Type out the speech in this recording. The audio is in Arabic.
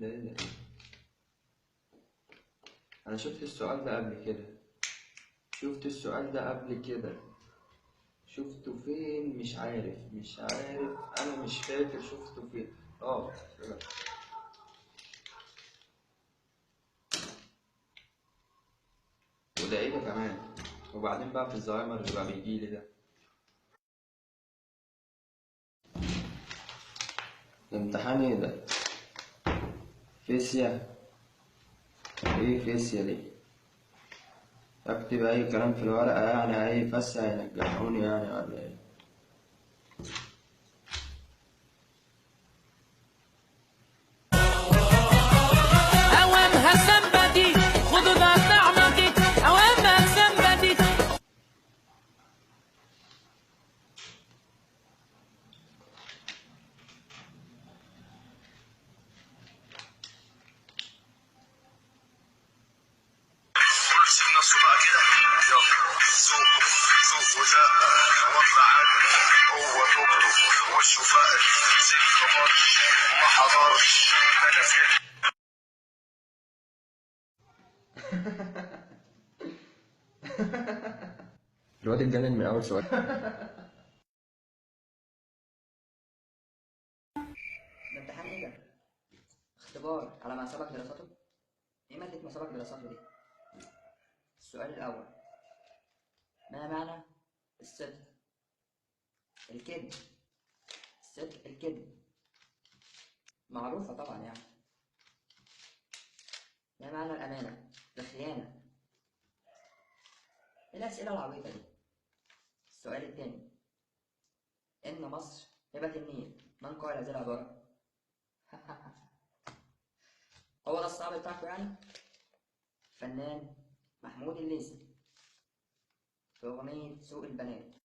ده ايه ده؟ انا شفت السؤال ده قبل كده. شفته فين؟ مش عارف. انا مش فاكر شفته فين. وده ايه ده كمان؟ وبعدين بقى في الزهايمر اللي بقى بيجيلي ده. الامتحان ايه ده؟ فيزياء؟ ايه فيزياء دي؟ اكتب اي كلام في الورقة يعني؟ اي فس هينجحوني يعني ولا ايه؟ اوامها somebody خدوا ده طعمتي اوامها somebody. كل سيب نفسه بقى كده. يلا سوق وزق وطلع هو توكتو وشه فقر زي القمر وما حضرش انا فين. الواد اتجنن من اول سؤال. ده امتحان ايه ده؟ اختبار على ما سبق دراسته؟ ايه مادة ما سبق دراسته دي؟ السؤال الأول: ما معنى الصدق؟ الكذب. الصدق الكذب، معروفة طبعا يعني. ما معنى الأمانة؟ الخيانة. ايه الأسئلة العبيطة دي؟ السؤال التاني: إن مصر هبة النيل، من قال هذه العبارة؟ هو ده الصعب بتاعكم يعني؟ فنان محمود الليثي في أغنية سوق البنات.